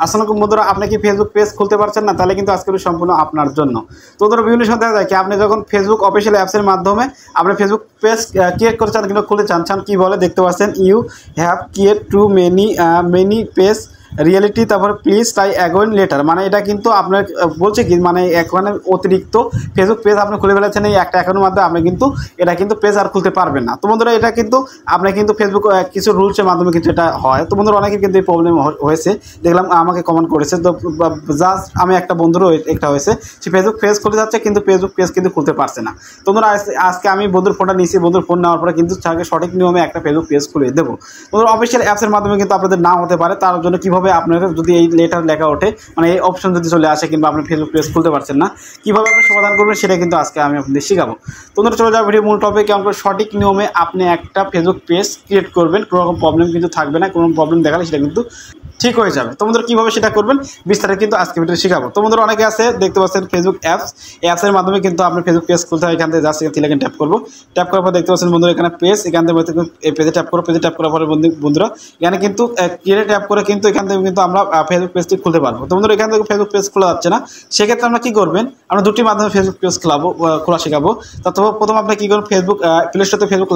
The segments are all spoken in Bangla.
আসসালামু বন্ধুরা, আপনি কি ফেসবুক পেজ খুলতে পারছেন না? তাহলে কিন্তু আজকের সম্পূর্ণ আপনার জন্য। তো ধরো বিভিন্ন সময় দেখা যায় কি আপনি যখন ফেসবুক অফিসিয়াল অ্যাপসের মাধ্যমে আপনি ফেসবুক পেজ ক্রিয়েট করতে চান কিংবা খুলতে চান কি বলে দেখতে পাচ্ছেন, you have create too many page reality, তারপরে প্লিজ ট্রাই অ্যাগেইন লেটার। মানে এটা কিন্তু আপনার বলছে কি, মানে এখানে অতিরিক্ত ফেসবুক পেজ আপনি খুলে ফেলেছেন এই একটা অ্যাকাউন্টের মাধ্যমে, আপনি কিন্তু এটা কিন্তু পেজ আর খুলতে পারবেন না। তো বন্ধুরা এটা কিন্তু আপনি কিন্তু ফেসবুক কিছু রুলসের মাধ্যমে কিন্তু এটা হয়। তো বন্ধুরা অনেকের কিন্তু এই প্রবলেম হয়েছে, দেখলাম আমাকে কমেন্ট করেছে। তো জাস্ট আমি একটা বন্ধুরও একটা হয়েছে, সে ফেসবুক পেজ খুলতে যাচ্ছে কিন্তু ফেসবুক পেজ কিন্তু খুলতে পারছে না। তো বন্ধুরা আজকে আমি বন্ধুর ফোনটা নিয়েছি, বন্ধুর ফোন নেওয়ার পরে কিন্তু তাকে সঠিক নিয়মে একটা ফেসবুক পেজ খুলে দেবো। বন্ধুরা অফিসিয়াল অ্যাপসের মাধ্যমে কিন্তু আপনাদের নাও হতে পারে, তার জন্য কীভাবে আপনারা যদি এই লেটার লেখা ওঠে, মানে এই অপশন যদি চলে আসে কিংবা আপনি ফেসবুক পেজ খুলতে পারছেন না, কীভাবে আপনি সমাধান করবেন সেটা কিন্তু আজকে আমি আপনাদের শেখাবো। তোমরা চলে যাও ভিডিও মূল টপিকে। আমাকে সঠিক নিয়মে আপনি একটা ফেসবুক পেজ ক্রিয়েট করবেন, কোনো রকম প্রবলেম কিন্তু থাকবে না, কোনো প্রবলেম দেখালে সেটা কিন্তু ঠিক হয়ে যাবে। তোমাদের কীভাবে সেটা করবেন বিস্তারিত কিন্তু আজকে ভিডিও শেখাবো। তোমাদের অনেকে আছে দেখতে পাচ্ছেন ফেসবুক অ্যাপসের মাধ্যমে কিন্তু আপনি ফেসবুক পেজ খুলতে হয়। এখান থেকে জাস্ট এখানে ট্যাপ করবো, ট্যাপ করার পর দেখতে পাচ্ছেন বন্ধুরা এখানে পেজ, এখান থেকে এই পেজে ট্যাপ করবো, পেজে ট্যাপ করার পরে বন্ধুরা এখানে কিন্তু ক্রিয়েট ট্যাপ করে কিন্তু এখান থেকে কিন্তু আমরা ফেসবুক পেজটি খুলতে পারবো। তো বন্ধুরা এখান থেকে ফেসবুক পেজ খোলা যাচ্ছে না, সেক্ষেত্রে আমরা কী করবেন, আমরা দুটি মাধ্যমে ফেসবুক পেজ খোলা শেখাবো। তো প্রথম আপনি কী করবেন, ফেসবুক প্লে স্টোর থেকে ফেসবুক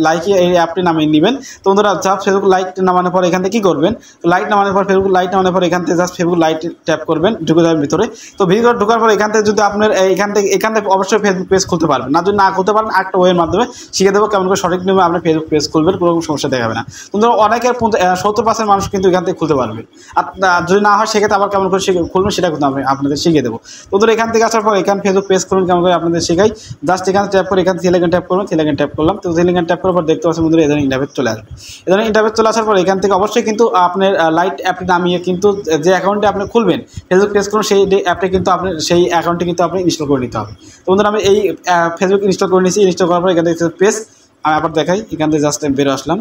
লাইক এই অ্যাপটি নামিয়ে নেবেন। তো বন্ধুরা যা ফেসবুক লাইক নামানোর পর এখান থেকে কী করবেন, লাইট নামানোর পর ফেসবুক লাইট নামানোর পর এখান থেকে জাস্ট ফেসবুক লাইট ট্যাপ করবেন, ঢুকে যাবেন ভিতরে। তো ভিতরে ঢোকার পর এখান থেকে যদি আপনার এখান থেকে অবশ্যই ফেসবুক পেজ খুলতে পারবেন না, যদি না খুলতে পারেন একটা ওয়ের মাধ্যমে শিখে দেবো কেমন করে সঠিক নিয়মে আপনি ফেসবুক পেজ খুলবেন, কোনো সমস্যা দেখাবে না। কিন্তু অনেকের 70% মানুষ কিন্তু এখান থেকে খুলতে পারবে, আর যদি না হয় সেক্ষেত্রে আবার কেমন করে খুলবেন সেটা কিন্তু আমি আপনাদের শিখিয়ে দেবো। তো এখান থেকে আসার পর এখানে ফেসবুক পেজ খুলুন কেমন করে আপনাদের শেখাই। জাস্ট এখানে ট্যাপ করে এখানে সিলেকশন ট্যাপ করবেন, সিলেকশন ট্যাপ করলাম। তো সিলেকশন ট্যাপ করার পর দেখতে পাচ্ছেন বন্ধুরা এখানে ইন্টারভিউ চলে আসবে। এখানে ইন্টারভিউ চলে আসার পর এখান থেকে অবশ্যই কিন্তু আপনার লাইট অ্যাপটি নামিয়ে কিন্তু যে অ্যাকাউন্টে আপনি খুলবেন ফেসবুক পেজ করুন, সেই অ্যাপটি কিন্তু আপনি সেই অ্যাকাউন্টে কিন্তু আপনি ইনস্টল করে নিতে হবে। তো বন্ধুরা আমি এই ফেসবুক ইনস্টল করে নিয়েছি। ইনস্টল করার পর এখান থেকে পেজ আমি আবার দেখাই, এখান থেকে জাস্ট বেরো আসলাম।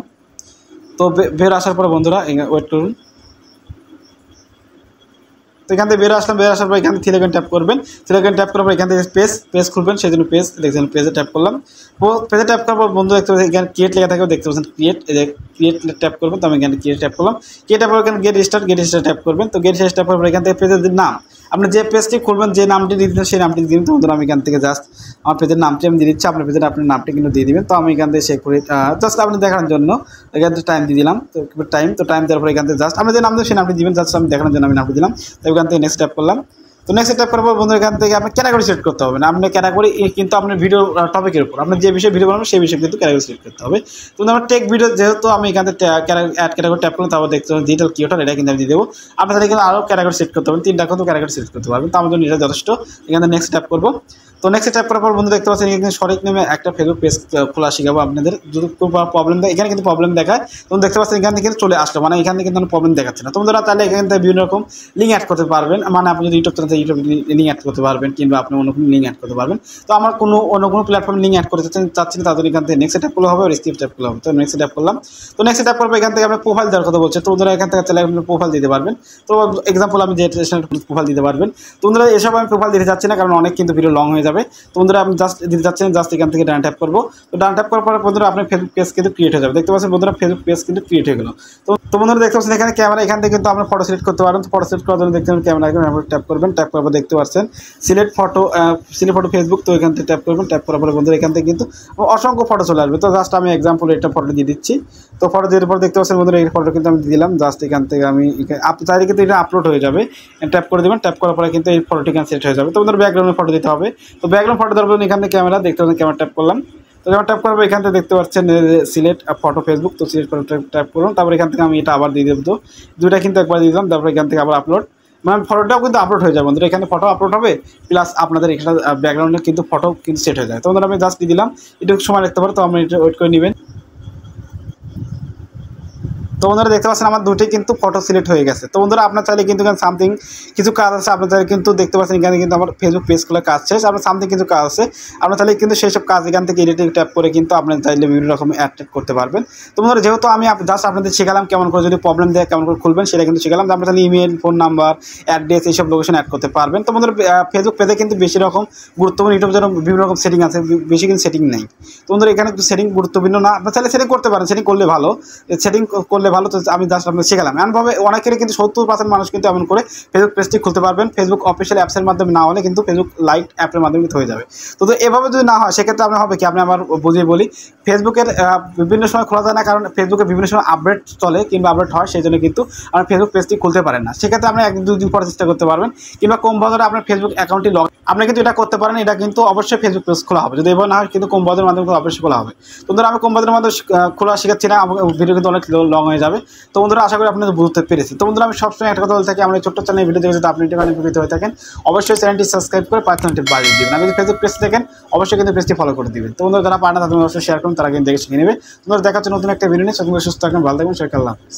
তো বের আসার পর বন্ধুরা ওয়েট করুন। তো এখান থেকে বেরো আসলাম, বের আসার পর এখান থেকে সিলেকশন ট্যাপ করবেন, সিলেকশন ট্যাপ করার পর এখান থেকে পেজ খুলবেন, সেই জন্য পেজ দেখছেন, পেজে ট্যাপ করলাম। পেজে ট্যাপ করার পর বন্ধু দেখতে পাচ্ছেন এখানে ক্রিয়েট লেখা থাকবে, দেখতে পাচ্ছেন ক্রিয়েট ট্যাপ করবেন। তো আমি এখানে ক্রিয়েট ট্যাপ করলাম, ক্রিয়েট ট্যাপ করে এখানে গেট স্টার্ট ট্যাপ করবেন। তো গেট স্টার্ট ট্যাপ করার পর এখান থেকে পেজের নাম আপনি যে পেজটি খুলবেন, যে নামটি দিয়ে দিচ্ছেন সেই নামটি দিয়ে দিন। তো বন্ধুরা আমি এখান থেকে জাস্ট আমার পেজের নামটি আমি দিয়ে দিচ্ছি, আপনার পেজের আপনার নামটি কিন্তু দিয়ে দিবেন। তো আমি এখান থেকে সে করে জাস্ট আপনি দেখানোর জন্য এখান থেকে টাইম দিয়ে দিলাম। তো টাইম দেওয়ার পর এখান থেকে জাস্ট আপনি যে নাম দেবেন সেই নামটি দিবেন, জাস্ট আমি দেখানোর জন্য আমি নামটি দিলাম। তো এখান থেকে নেক্সট ট্যাপ করলাম। তো নেক্সট ট্যাপ করার পর বন্ধুরা এখান থেকে আপনি ক্যাটাগরি সিলেক্ট করতে হবে না, আপনি ক্যাটাগরি কিন্তু আপনার ভিডিও টপিকের উপর আপনি যে বিষয়ে ভিডিও বানাবেন সেই বিষয়ে কিন্তু ক্যাটাগরি সিলেক্ট করতে হবে। তো আমার টেক ভিডিও যেহেতু আমি এখান থেকে অ্যাড ক্যাটাগরি ট্যাপ করলাম, তারপর দেখতে হবে ডিজিটাল কিওয়ার্ড, এটা কিন্তু আমি দিয়ে দেবো। আপনাদের কিন্তু আরও ক্যাটাগরি সিলেক্ট করতে হবে, 3টা কিন্তু ক্যাটাগরি সিলেক্ট করতে পারবেন। তো আমার জন্য এটা যথেষ্ট। এখানে নেক্সট ট্যাপ করবো। তো নেক্সট ট্যাপ করার পর বন্ধু দেখতে পাচ্ছেন এখানে সঠিক নামে একটা ফেসবুক পেজ খোলা শিখাবো আপনাদের। যদি কোনো প্রবলেম দেয়, এখানে কিন্তু প্রবলেম দেখায়, তখন দেখতে পাচ্ছেন এখান থেকে চলে আসলো, মানে এখানে কিন্তু প্রবলেম দেখাচ্ছে না। তোমরা তাহলে এখান থেকে বিভিন্ন রকম লিঙ্ক অ্যাড করতে পারবেন, মানে আপনি যদি ইউটিউব চ্যানেল থেকে ইউটিউব লিঙ্ক অ্যাড করতে পারবেন, কিংবা আপনি অন্য কোনো লিঙ্ক অ্যাড করতে পারবেন। তো আমার অন্য কোনো প্ল্যাটফর্ম লিঙ্ক অ্যাড করতে চাচ্ছি না, তাদের এখান থেকে নেক্সট ট্যাপ করলে হবে, আর স্কিপ ট্যাপ করলে হবে। তো নেক্সট ট্যাপ করলাম। তো নেক্সট ট্যাপ করবো এখান থেকে আপনি প্রোফাইল দেওয়ার কথা বলছে। তো ওরা এখান থেকে চাইলে আপনি প্রোফাইল দিতে পারবেন। তো এক্সাম্পল আমি যে প্রোফাইল দিতে পারবেন। তো ওরা এসব আমি প্রোফাইল দিতে চাচ্ছি না, কারণ অনেক কিন্তু ভিডিও লং হয়ে যাবে। তো ওরা আমি জাস্ট দিতে চাচ্ছেন, জাস্ট এখান থেকে ডান ট্যাপ করবো। তো ডান ট্যাপ করার পরে বন্ধুরা আপনার ফেসবুক পেজ কিন্তু ক্রিয়েট হয়ে যাবে। দেখতে পাচ্ছেন বন্ধুরা ফেসবুক পেজ কিন্তু ক্রিয়েট হয়ে গেল। তো বন্ধুরা দেখতে পাচ্ছেন এখানে ক্যামেরা, এখান থেকে কিন্তু আপনি ফটো সিলেক্ট করতে পারেন। তো ফটো সিলেক্ট করার জন্য দেখতে পাবেন ক্যামেরা ট্যাপ করবেন, ট্যাপ করার পর দেখতে পাচ্ছেন সিলেক্ট ফটো ফেসবুক। তো এখান থেকে ট্যাপ করবেন, ট্যাপ করার পরে বন্ধুরা এখান থেকে কিন্তু অসংখ্য ফটো চলে আসবে। তো জাস্ট আমি এক্সাম্পল একটা ফটো দিয়ে দিচ্ছি। তো ফটো দেওয়ার পর দেখতে পাচ্ছেন বন্ধুরা এই ফটো কিন্তু আমি দিলাম। জাস্ট এখান থেকে আমি আপনি চাইলে কিন্তু এটা আপলোড হয়ে যাবে, ট্যাপ করে দেবেন। ট্যাপ করার পরে কিন্তু এই ফটোটি এখানে সেট হয়ে যাবে। তো বন্ধুরা ব্যাকগ্রাউন্ডে ফটো দিতে হবে। তো ব্যাকগ্রাউন্ড ফটো দেওয়ার জন্য এখানে ক্যামেরা দেখতে পাচ্ছেন, ক্যামেরা ট্যাপ করলাম। তো যখন ট্যাপ করবো এখান থেকে দেখতে পাচ্ছেন সিলেক্ট ফটো ফেসবুক। তো সিলেক্ট ফটো ট্যাপ করুন, তারপর এখান থেকে আমি এটা আবার দিয়ে দেবো। দুইটা কিন্তু একবার দিয়ে দিলাম, তারপর এখান থেকে আবার আপলোড, মানে ফটোটাও কিন্তু আপলোড হয়ে যাবে বন্ধুরা। এখানে ফটো আপলোড হবে, প্লাস আপনাদের এখানে ব্যাকগ্রাউন্ডে কিন্তু ফটো কিন্তু সেট হয়ে যায়। তো বন্ধুরা আমি জাস্ট দিয়ে দিলাম, একটু সময় লাগতে পারে, তো আপনি এটা ওয়েট করে নেবেন। তো বন্ধুরা দেখতে পাচ্ছেন আমার দুটোই কিন্তু ফটো সিলেক্ট হয়ে গেছে। তো বন্ধুরা আপনার চাইলে কিন্তু এখানে সামথিং কিছু কাজ আছে, আপনার চাইলে কিন্তু দেখতে পাচ্ছেন এখানে কিন্তু আমার ফেসবুক পেজ খোলার কাজ শেষ, আপনার সামথিং কিছু কাজ আছে, আপনার চাইলে কিন্তু সেই সব কাজ এখান থেকে এডিটিং ট্যাপ করে কিন্তু আপনার চাইলে বিভিন্ন রকম অ্যাড করতে পারবেন। তো বন্ধুরা যেহেতু আমি জাস্ট আপনাদের শেখালাম কেমন করে যদি প্রবলেম দেয় কেমন করে খুলবেন সেটা কিন্তু শেখালাম। আপনার চাইলে ইমেল, ফোন নাম্বার, অ্যাড্রেস এইসব লোকেশন অ্যাড করতে পারবেন। তো বন্ধুরা ফেসবুক পেজে কিন্তু বেশি রকম গুরুত্বপূর্ণ ইউটিউব যেন বিভিন্ন রকম সেটিং আছে, বেশি কিন্তু সেটিং নেই। তো বন্ধুরা এখানে সেটিং গুরুত্বপূর্ণ না, আপনার চাইলে সেটিং করতে পারেন, সেটিং করলে ভালো, সেটিং করলে ভালো, তো আমি জাস্ট আপনাকে শেখালাম। এমনভাবে অনেকেরই কিন্তু 70% মানুষ কিন্তু এমন করে ফেসবুক পেজটি খুলতে পারবেন। ফেসবুক অফিসিয়াল অ্যাপসের মাধ্যমে না হলে কিন্তু ফেসবুক লাইট অ্যাপের মাধ্যমে কিন্তু হয়ে যাবে। তো এভাবে যদি না হয় সেক্ষেত্রে আপনার হবে কি, আপনি আমার বুঝিয়ে বলি, ফেসবুকের বিভিন্ন সময় খোলা যায় না, কারণ ফেসবুকে বিভিন্ন সময় আপডেট চলে কিংবা আপডেট হয়, সেই জন্য কিন্তু আপনার ফেসবুক পেজটি খুলতে পারেন না। সেক্ষেত্রে আপনি 1-2 দিন পরে চেষ্টা করতে পারবেন, কিংবা কম বছরে আপনার ফেসবুক অ্যাকাউন্টটি আপনি কিন্তু এটা করতে পারেন। এটা কিন্তু অবশ্যই ফেসবুক পেজ খোলা হবে, যদি এবার না হয় কিন্তু কম বছরের মাধ্যমে অবশ্যই খোলা হবে। তো বন্ধুরা আমি কম বছরের মাধ্যমে খোলা শেখাচ্ছি না, আমার ভিডিও কিন্তু অনেক লং হয়ে যাবে। তো বন্ধুরা আশা করি আপনাদের বুঝতে পেরেছি। তো বন্ধুরা আমি সবসময় একটা কথা বলে থাকি, আমার ছোট্ট চ্যানেল ভিডিও দেখে যদি আপনি উপকৃত হয়ে থাকেন, অবশ্যই চ্যানেলটি সাবস্ক্রাইব করে পাঁচ ঘন্টা বাজিয়ে দেবেন। আমি যদি ফেসবুক পেজ দেখেন অবশ্যই কিন্তু পেজটি ফলো করে দিবেন। তো বন্ধুরা যারা পারে না তাদের অবশ্যই শেয়ার করুন, তারা কিন্তু দেখে শিখে নেবে। তোমরা দেখাচ্ছ নতুন একটা ভিডিও নিয়ে, সুস্থ থাকবেন, ভালো থাকবেন, সবাইকে আল্লাহ হাফেজ।